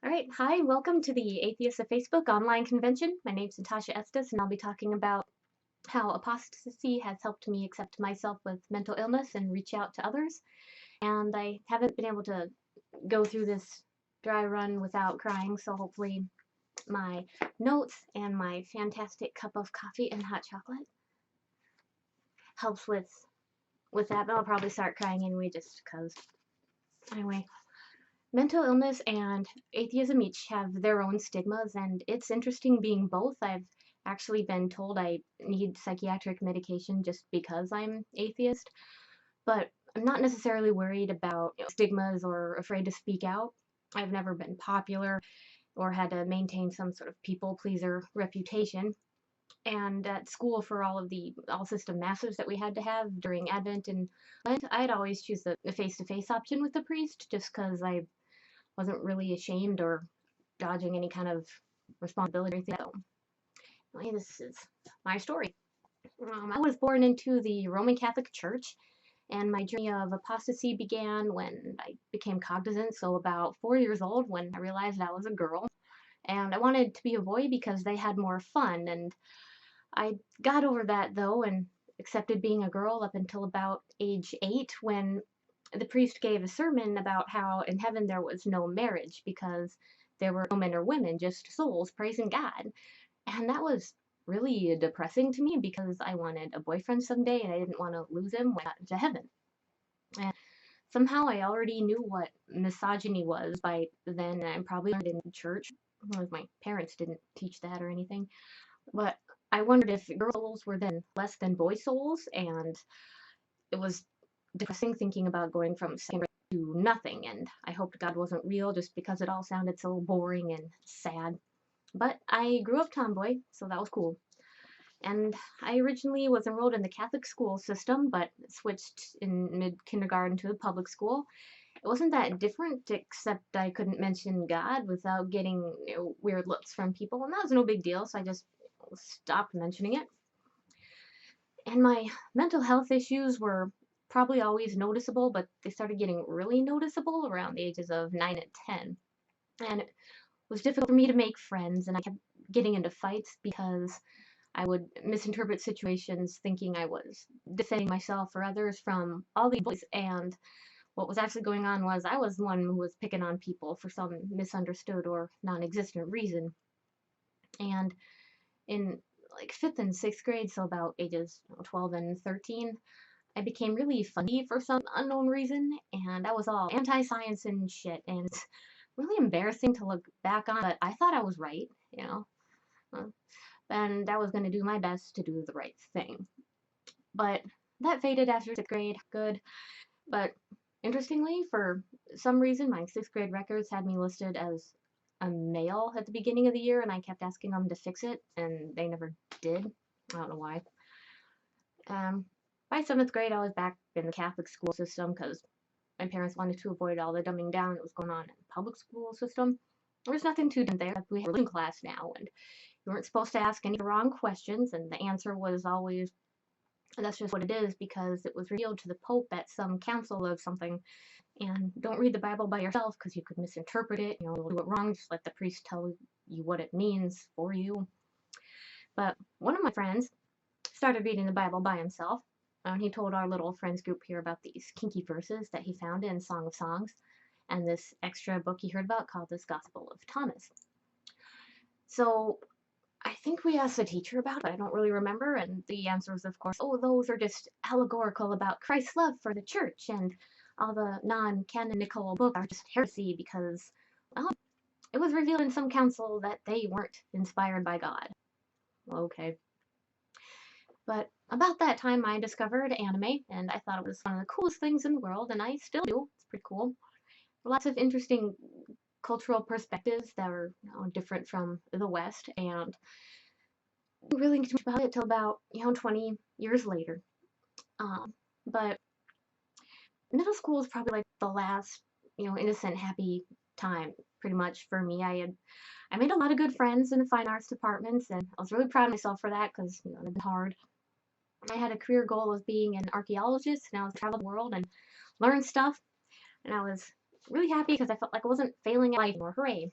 Alright, hi, welcome to the Atheist of Facebook online convention. My name's Natasha Estes, and I'll be talking about how apostasy has helped me accept myself with mental illness and reach out to others. And I haven't been able to go through this dry run without crying, so hopefully my notes and my fantastic cup of coffee and hot chocolate helps with that, but I'll probably start crying anyway just because. Anyway, mental illness and atheism each have their own stigmas, and it's interesting being both. I've actually been told I need psychiatric medication just because I'm atheist, but I'm not necessarily worried about stigmas or afraid to speak out. I've never been popular or had to maintain some sort of people pleaser reputation. And at school, for all of the all system masses that we had to have during Advent and Lent, I'd always choose the face-to-face option with the priest just because I wasn't really ashamed or dodging any kind of responsibility or anything. So, anyway, this is my story. I was born into the Roman Catholic Church, and my journey of apostasy began when I became cognizant, so about 4 years old, when I realized I was a girl. And I wanted to be a boy because they had more fun, and I got over that though and accepted being a girl up until about age 8 when the priest gave a sermon about how in heaven there was no marriage because there were no men or women, just souls praising God. And that was really depressing to me because I wanted a boyfriend someday and I didn't want to lose him when I got into heaven. And somehow I already knew what misogyny was by then, and I probably learned in church. My parents didn't teach that or anything. But I wondered if girl souls were then less than boy souls, and it was depressing thinking about going from second grade to nothing, and I hoped God wasn't real just because it all sounded so boring and sad. But I grew up tomboy, so that was cool. And I originally was enrolled in the Catholic school system, but switched in mid-kindergarten to a public school. It wasn't that different, except I couldn't mention God without getting weird looks from people, and that was no big deal, so I just stopped mentioning it. And my mental health issues were probably always noticeable, but they started getting really noticeable around the ages of 9 and 10. And it was difficult for me to make friends, and I kept getting into fights because I would misinterpret situations thinking I was defending myself or others from all these boys. And what was actually going on was I was the one who was picking on people for some misunderstood or non-existent reason. And in like 5th and 6th grade, so about ages 12 and 13, I became really funny for some unknown reason, and I was all anti-science and shit, and it's really embarrassing to look back on, but I thought I was right, you know, uh, and I was going to do my best to do the right thing. But that faded after 6th grade, good, but interestingly, for some reason, my 6th grade records had me listed as a male at the beginning of the year, and I kept asking them to fix it, and they never did. I don't know why. Um, by 7th grade, I was back in the Catholic school system because my parents wanted to avoid all the dumbing down that was going on in the public school system. There was nothing too dumb there. We had a religion class now, and you weren't supposed to ask any wrong questions, and the answer was always, that's just what it is because it was revealed to the Pope at some council of something. And don't read the Bible by yourself because you could misinterpret it. Do it wrong. Just let the priest tell you what it means for you. But one of my friends started reading the Bible by himself, and he told our little friends group here about these kinky verses that he found in Song of Songs and this extra book he heard about called This Gospel of Thomas. So I think we asked the teacher about it, but I don't really remember, and the answer was, of course, oh, those are just allegorical about Christ's love for the church, and all the non-canonical books are just heresy because, well, it was revealed in some council that they weren't inspired by God. Okay. But about that time, I discovered anime, and I thought it was one of the coolest things in the world, and I still do. It's pretty cool. Lots of interesting cultural perspectives that were different from the West, and I didn't really think about it till about 20 years later. But middle school was probably like the last innocent, happy time pretty much for me. I made a lot of good friends in the fine arts departments, and I was really proud of myself for that because they've been hard. I had a career goal of being an archaeologist, and I was travel the world and learn stuff, and I was really happy because I felt like I wasn't failing at life anymore. Hooray!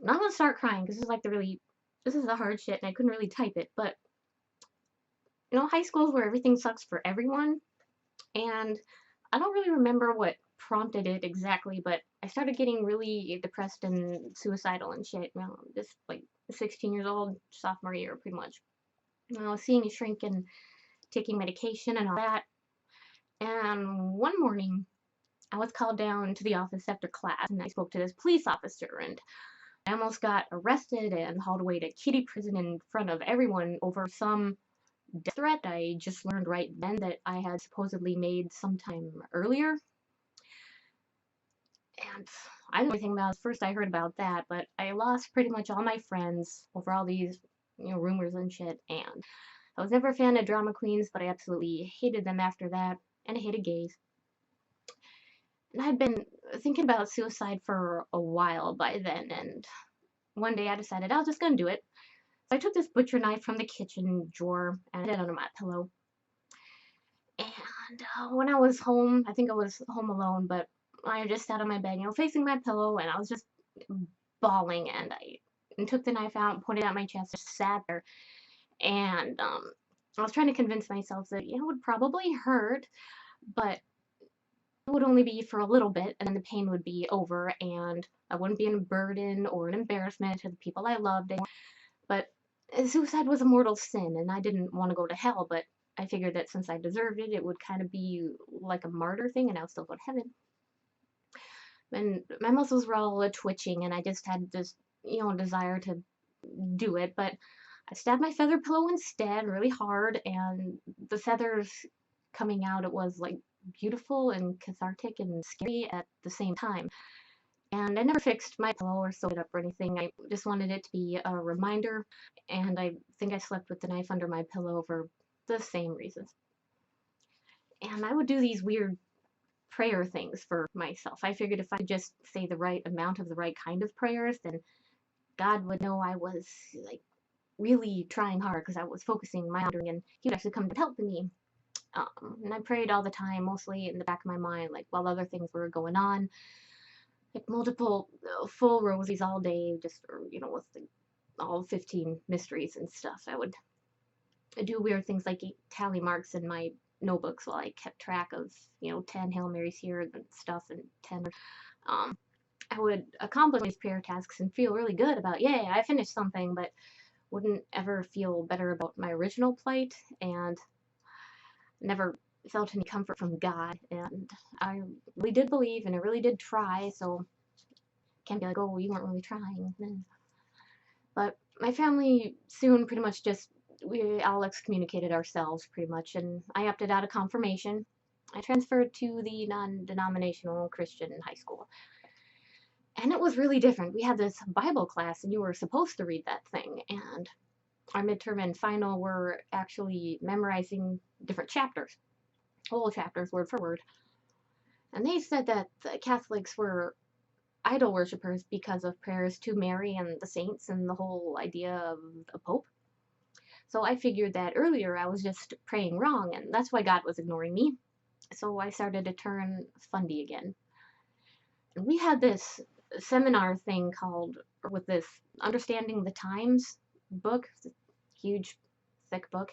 And I'm gonna start crying because this is the hard shit and I couldn't really type it, but high school is where everything sucks for everyone, and I don't really remember what prompted it exactly, but I started getting really depressed and suicidal and shit. Just like 16 years old, sophomore year, pretty much. Seeing a shrink and taking medication and all that. And one morning, I was called down to the office after class, and I spoke to this police officer, and I almost got arrested and hauled away to kitty prison in front of everyone over some death threat I just learned right then that I had supposedly made sometime earlier. And I didn't know anything about it. First I heard about that, but I lost pretty much all my friends over all these, rumors and shit. And I was never a fan of drama queens, but I absolutely hated them after that. And I hated gays. And I'd been thinking about suicide for a while by then, and one day I decided I was just gonna do it. So I took this butcher knife from the kitchen drawer and I hid it under my pillow. And when I was home, I think I was home alone, but I just sat on my bed, facing my pillow, and I was just bawling. And I took the knife out, pointed it at my chest, just sat there, and I was trying to convince myself that it would probably hurt, but it would only be for a little bit, and then the pain would be over, and I wouldn't be a burden or an embarrassment to the people I loved anymore. But suicide was a mortal sin, and I didn't want to go to hell, but I figured that since I deserved it, it would kind of be like a martyr thing, and I would still go to heaven. And my muscles were all twitching, and I just had this, desire to do it. But I stabbed my feather pillow instead, really hard, and the feathers coming out, it was like beautiful and cathartic and scary at the same time. And I never fixed my pillow or sewed it up or anything. I just wanted it to be a reminder, and I think I slept with the knife under my pillow for the same reasons. And I would do these weird prayer things for myself. I figured if I could just say the right amount of the right kind of prayers, then God would know I was like really trying hard because I was focusing my mind, and He would actually come to help me. And I prayed all the time, mostly in the back of my mind, like while other things were going on, like multiple full rosies all day, just with all 15 mysteries and stuff. I would do weird things like eat tally marks in my notebooks while I kept track of 10 Hail Marys here and stuff, and 10. I would accomplish these prayer tasks and feel really good about, yay, I finished something, but wouldn't ever feel better about my original plight, and never felt any comfort from God. And I really did believe, and I really did try, so can't be like, oh, you weren't really trying. But my family soon pretty much just, we all excommunicated ourselves pretty much, and I opted out of confirmation. I transferred to the non-denominational Christian high school. And it was really different. We had this Bible class, and you were supposed to read that thing, and our midterm and final were actually memorizing different chapters, whole chapters, word for word. And they said that the Catholics were idol worshippers because of prayers to Mary and the saints and the whole idea of a pope. So I figured that earlier I was just praying wrong, and that's why God was ignoring me. So I started to turn fundy again. And we had this seminar thing called, with this Understanding the Times book, huge, thick book.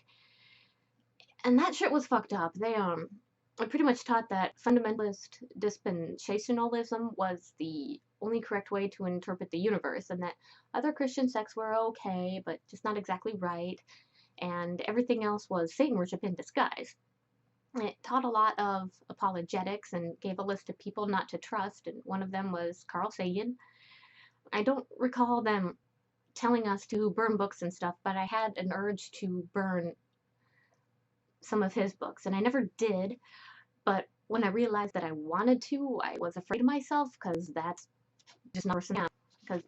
And that shit was fucked up. They pretty much taught that fundamentalist dispensationalism was the only correct way to interpret the universe, and that other Christian sects were okay, but just not exactly right, and everything else was Satan worship in disguise. And it taught a lot of apologetics and gave a list of people not to trust, and one of them was Carl Sagan. I don't recall them telling us to burn books and stuff, but I had an urge to burn some of his books, and I never did. But when I realized that I wanted to, I was afraid of myself, because that's just not personality. Because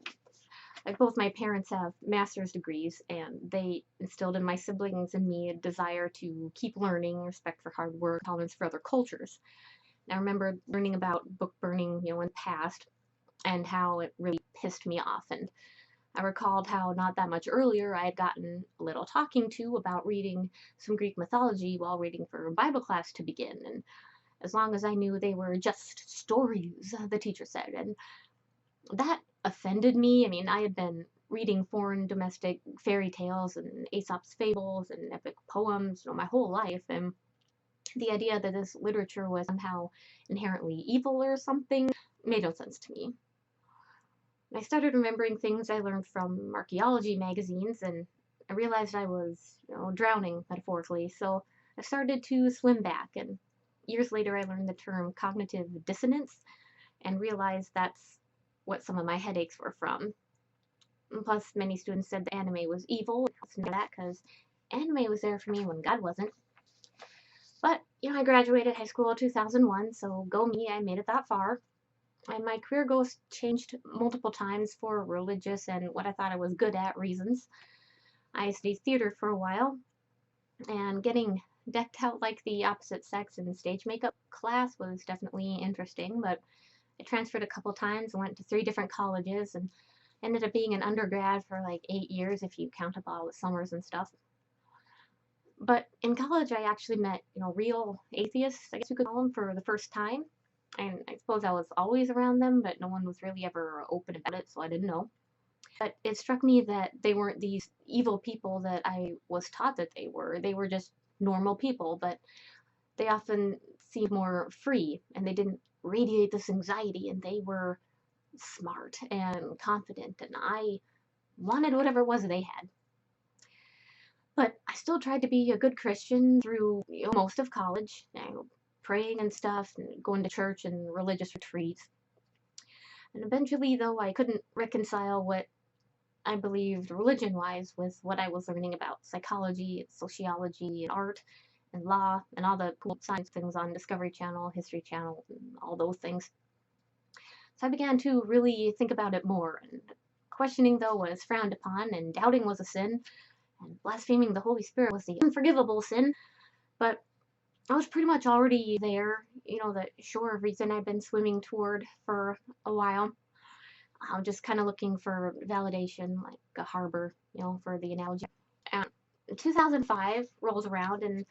like both my parents have master's degrees, and they instilled in my siblings and me a desire to keep learning, respect for hard work, tolerance for other cultures. And I remember learning about book burning, in the past, and how it really pissed me off. And I recalled how not that much earlier I had gotten a little talking to about reading some Greek mythology while reading for Bible class to begin. And as long as I knew they were just stories, the teacher said. And that offended me. I mean, I had been reading foreign domestic fairy tales and Aesop's fables and epic poems, my whole life, and the idea that this literature was somehow inherently evil or something made no sense to me. I started remembering things I learned from archaeology magazines, and I realized I was, drowning metaphorically. So I started to swim back, and years later I learned the term cognitive dissonance and realized that's what some of my headaches were from. And plus, many students said the anime was evil. I listened to that because anime was there for me when God wasn't. But, I graduated high school in 2001, so go me, I made it that far. And my career goals changed multiple times for religious and what I thought I was good at reasons. I studied theater for a while, and getting decked out like the opposite sex in stage makeup class was definitely interesting, but I transferred a couple times and went to 3 different colleges and ended up being an undergrad for like 8 years if you count up all the summers and stuff. But in college, I actually met, real atheists, I guess you could call them, for the first time. And I suppose I was always around them, but no one was really ever open about it, so I didn't know. But it struck me that they weren't these evil people that I was taught that they were. They were just normal people, but they often seemed more free, and they didn't radiate this anxiety, and they were smart and confident, and I wanted whatever it was they had. But I still tried to be a good Christian through, most of college, praying and stuff, and going to church and religious retreats. And eventually, though, I couldn't reconcile what I believed religion-wise with what I was learning about psychology, and sociology, and art, and law, and all the cool science things on Discovery Channel, History Channel, and all those things. So I began to really think about it more, and questioning, though, was frowned upon, and doubting was a sin, and blaspheming the Holy Spirit was the unforgivable sin. But I was pretty much already there, the shore of reason I'd been swimming toward for a while. I'm just kind of looking for validation, like a harbor, for the analogy. And 2005 rolls around, and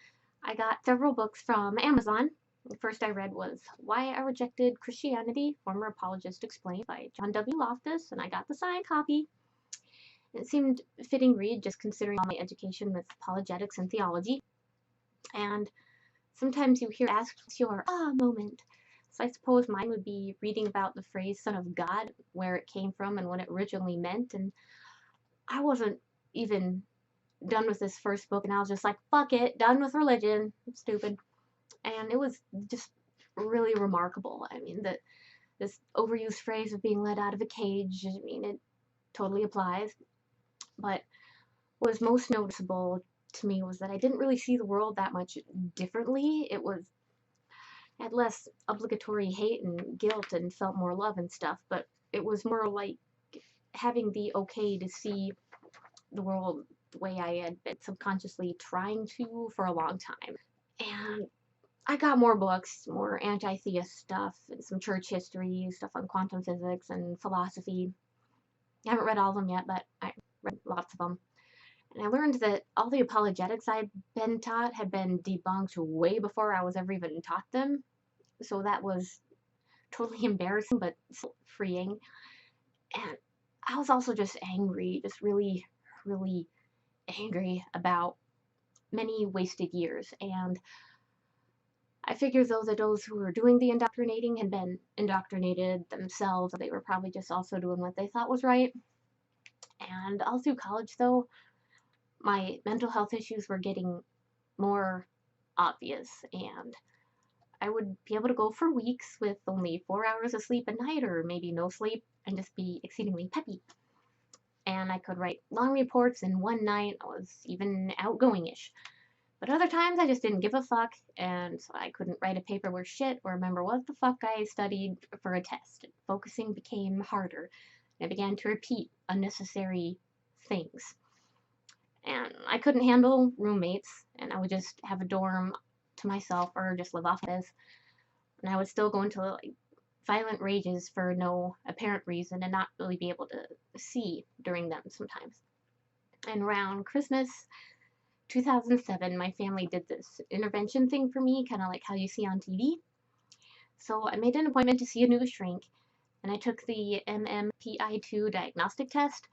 I got several books from Amazon. The first I read was Why I Rejected Christianity, Former Apologist Explained by John W. Loftus, and I got the signed copy. It seemed a fitting read, just considering all my education with apologetics and theology. And sometimes you hear asked, what's your moment? So I suppose mine would be reading about the phrase Son of God, where it came from and what it originally meant. And I wasn't even done with this first book, and I was just like, fuck it, done with religion. I'm stupid. And it was just really remarkable. I mean, this overused phrase of being let out of a cage, I mean, it totally applies. But what was most noticeable to me was that I didn't really see the world that much differently. It was had less obligatory hate and guilt and felt more love and stuff, but it was more like having the okay to see the world the way I had been subconsciously trying to for a long time. And I got more books, more anti-theist stuff, and some church history, stuff on quantum physics and philosophy. I haven't read all of them yet, but I read lots of them. And I learned that all the apologetics I'd been taught had been debunked way before I was ever even taught them. So that was totally embarrassing, but freeing. And I was also just angry, just really, really angry about many wasted years. And I figured, though, that those who were doing the indoctrinating had been indoctrinated themselves. They were probably just also doing what they thought was right. And all through college, though, my mental health issues were getting more obvious, and I would be able to go for weeks with only 4 hours of sleep a night, or maybe no sleep, and just be exceedingly peppy. And I could write long reports in one night. I was even outgoing-ish. But other times I just didn't give a fuck, and so I couldn't write a paper worth shit or remember what the fuck I studied for a test. Focusing became harder. I began to repeat unnecessary things. And I couldn't handle roommates, and I would just have a dorm to myself or just live off this. And I would still go into like violent rages for no apparent reason and not really be able to see during them sometimes. And around Christmas 2007, my family did this intervention thing for me, kind of like how you see on TV. So I made an appointment to see a new shrink, and I took the MMPI-2 diagnostic test,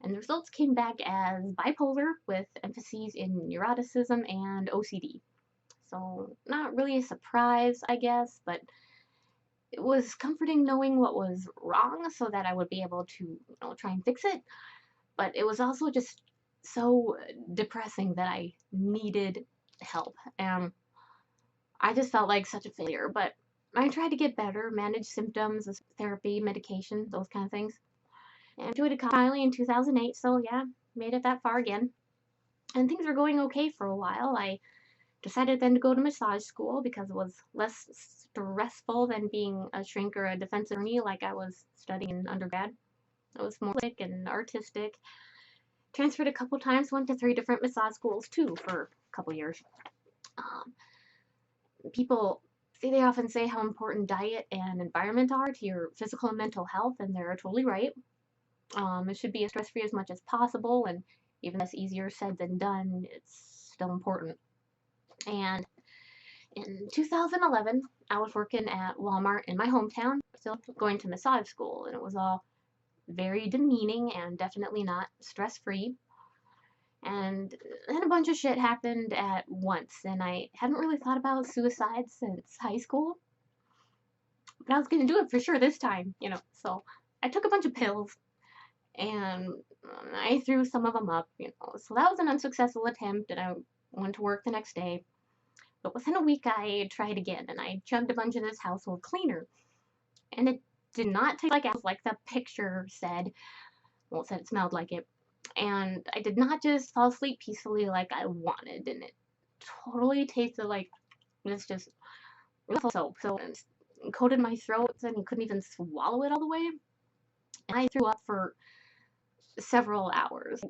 and the results came back as bipolar with emphases in neuroticism and OCD. So not really a surprise, I guess, but it was comforting knowing what was wrong so that I would be able to, try and fix it. But it was also just so depressing that I needed help. And I just felt like such a failure. But I tried to get better, manage symptoms, therapy, medication, those kind of things. And I graduated finally in 2008, so yeah, made it that far again. And things were going okay for a while. I decided then to go to massage school because it was less stressful than being a shrink or a defense attorney like I was studying in undergrad. It was more artistic and artistic. Transferred a couple times, went to 3 different massage schools too for a couple years. Um, People they often say how important diet and environment are to your physical and mental health, and they're totally right. It should be as stress-free as much as possible, and even though it's easier said than done, it's still important. And in 2011, I was working at Walmart in my hometown, still going to massage school, and it was all very demeaning and definitely not stress-free. And then a bunch of shit happened at once, and I hadn't really thought about suicide since high school, but I was gonna do it for sure this time. So I took a bunch of pills, and I threw some of them up. So that was an unsuccessful attempt, and I went to work the next day. But within a week, I tried again, and I chugged a bunch of this household cleaner, and it did not taste like apples like the picture said. Well, it said it smelled like it. And I did not just fall asleep peacefully like I wanted, and it totally tasted like it's just soap. So it coated my throat, and you couldn't even swallow it all the way. And I threw up for several hours,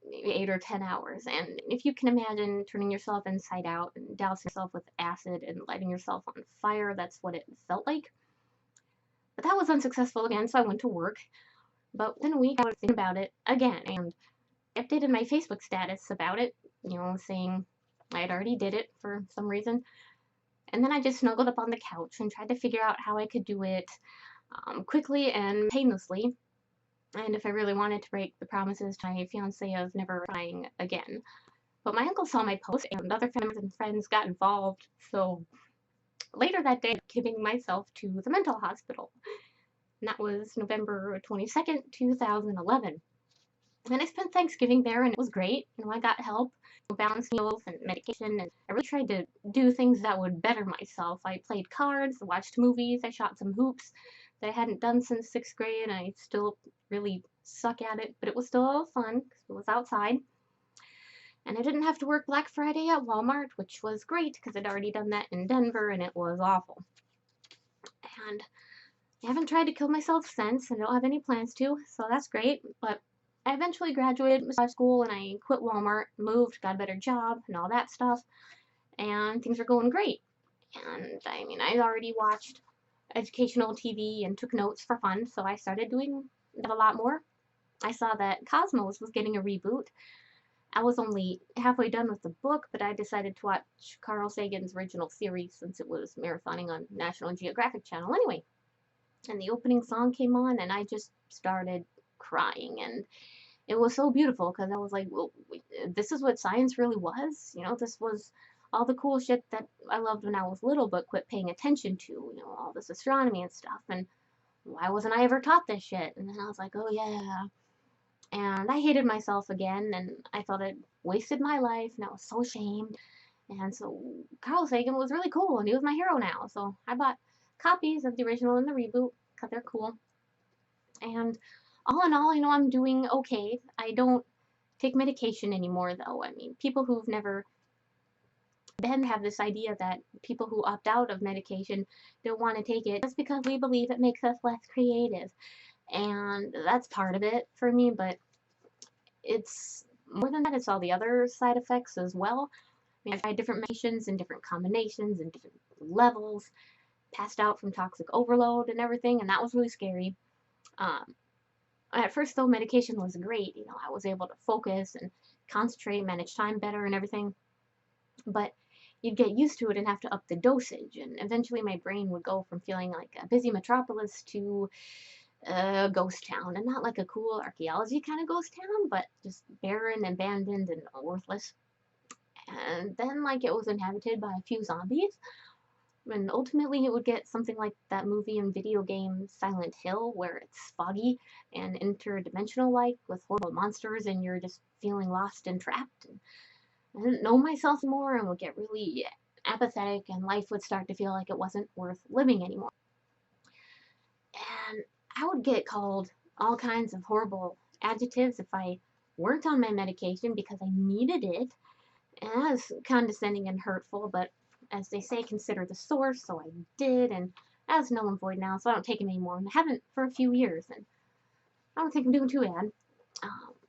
maybe 8 or 10 hours. And if you can imagine turning yourself inside out and dousing yourself with acid and lighting yourself on fire, that's what it felt like. But that was unsuccessful again, so I went to work. But within a week, I was thinking about it again, and I updated my Facebook status about it, saying I had already did it for some reason. And then I just snuggled up on the couch and tried to figure out how I could do it quickly and painlessly. And if I really wanted to break the promises to my fiance of never trying again. But my uncle saw my post, and other family and friends got involved. So later that day, I was giving myself to the mental hospital. And that was November 22nd, 2011. And I spent Thanksgiving there, and it was great. I got help, balance meals and medication, and I really tried to do things that would better myself. I played cards, watched movies, I shot some hoops that I hadn't done since 6th grade, and I still really suck at it, but it was still fun because it was outside. And I didn't have to work Black Friday at Walmart, which was great because I'd already done that in Denver, and it was awful. And I haven't tried to kill myself since, and I don't have any plans to, so that's great. But I eventually graduated massage school, and I quit Walmart, moved, got a better job, and all that stuff, and things are going great. And I already watched educational TV and took notes for fun, so I started doing that a lot more. I saw that Cosmos was getting a reboot. I was only halfway done with the book, but I decided to watch Carl Sagan's original series since it was marathoning on National Geographic Channel anyway. And the opening song came on, and I just started crying, and it was so beautiful because I was like, well, this is what science really was. This was all the cool shit that I loved when I was little but quit paying attention to, all this astronomy and stuff. And why wasn't I ever taught this shit? And then I was like, oh yeah. And I hated myself again, and I felt I'd wasted my life, and I was so ashamed. And so Carl Sagan was really cool, and he was my hero now. So I bought copies of the original and the reboot because they're cool. And all in all, I'm doing okay. I don't take medication anymore, though. People who've never been have this idea that people who opt out of medication don't want to take it just because we believe it makes us less creative. And that's part of it for me, but it's more than that. It's all the other side effects as well. I've tried different medications in different combinations and different levels, passed out from toxic overload and everything, and that was really scary. At first, though, medication was great. I was able to focus and concentrate, manage time better and everything. But you'd get used to it and have to up the dosage, and eventually my brain would go from feeling like a busy metropolis to a ghost town, and not like a cool archaeology kind of ghost town, but just barren, abandoned, and worthless. And then like it was inhabited by a few zombies, and ultimately it would get something like that movie and video game Silent Hill, where it's foggy and interdimensional like with horrible monsters, and you're just feeling lost and trapped. And I didn't know myself more and would get really apathetic, and life would start to feel like it wasn't worth living anymore. And I would get called all kinds of horrible adjectives if I weren't on my medication because I needed it. And that was condescending and hurtful, but as they say, consider the source, so I did, and that was null and void now, so I don't take it anymore, and I haven't for a few years, and I don't think I'm doing too bad.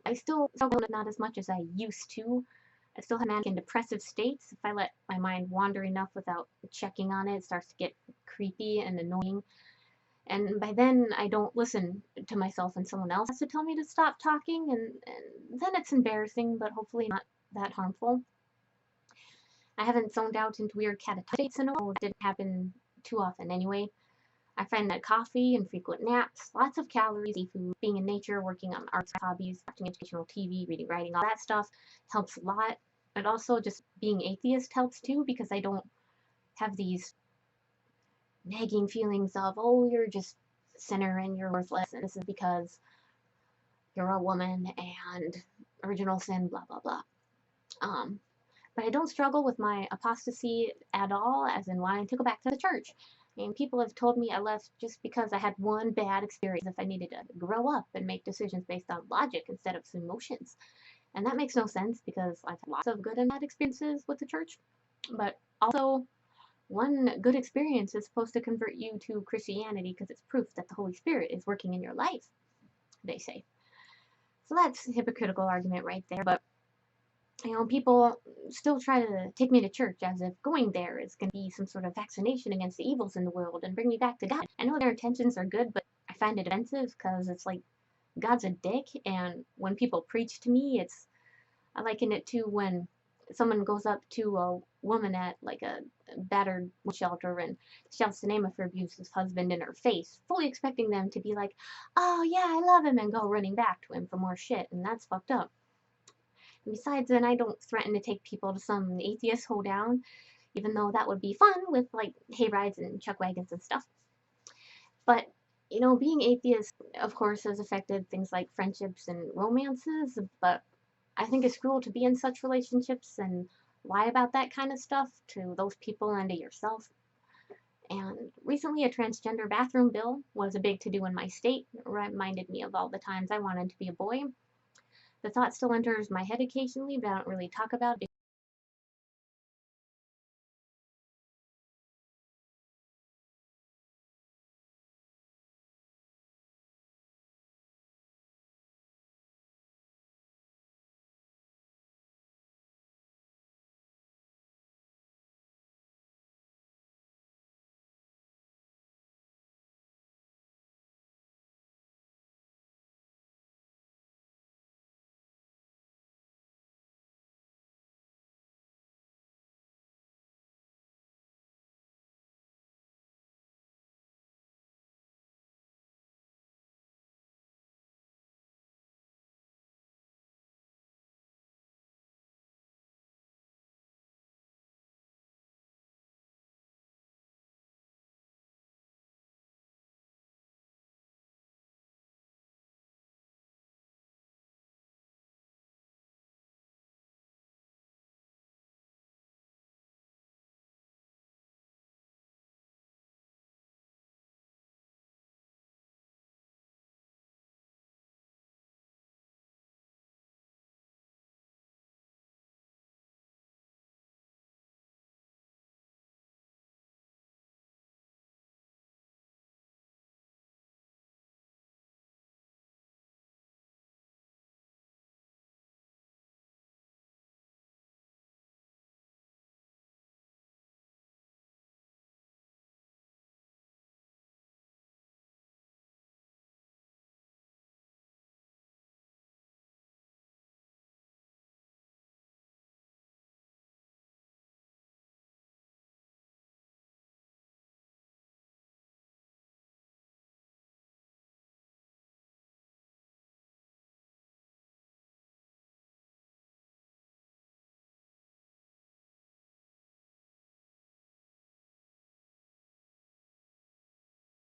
I still struggle with it, not as much as I used to. I still have manic and depressive states. If I let my mind wander enough without checking on it, it starts to get creepy and annoying. And by then, I don't listen to myself, and someone else has to tell me to stop talking, and then it's embarrassing, but hopefully not that harmful. I haven't zoned out into weird catatonic states in a while. It didn't happen too often anyway. I find that coffee and frequent naps, lots of calories, seafood, being in nature, working on arts hobbies, watching educational TV, reading, writing, all that stuff helps a lot. And also just being atheist helps too, because I don't have these nagging feelings of, oh, you're just a sinner and you're worthless, and this is because you're a woman and original sin, blah, blah, blah. But I don't struggle with my apostasy at all, as in wanting to go back to the church. And people have told me I left just because I had one bad experience, if I needed to grow up and make decisions based on logic instead of emotions. And that makes no sense because I've had lots of good and bad experiences with the church. But also, one good experience is supposed to convert you to Christianity because it's proof that the Holy Spirit is working in your life, they say. So that's a hypocritical argument right there, but people still try to take me to church as if going there is going to be some sort of vaccination against the evils in the world and bring me back to God. I know their intentions are good, but I find it offensive because it's like God's a dick, and when people preach to me, I liken it to when someone goes up to a woman at like a battered shelter and shouts the name of her abusive husband in her face, fully expecting them to be like, oh yeah, I love him, and go running back to him for more shit, and that's fucked up. And besides, then I don't threaten to take people to some atheist hoedown, even though that would be fun with like hay rides and chuck wagons and stuff. But being atheist, of course, has affected things like friendships and romances, but I think it's cruel to be in such relationships and lie about that kind of stuff to those people and to yourself. And recently, a transgender bathroom bill was a big to do in my state. It reminded me of all the times I wanted to be a boy. The thought still enters my head occasionally, but I don't really talk about it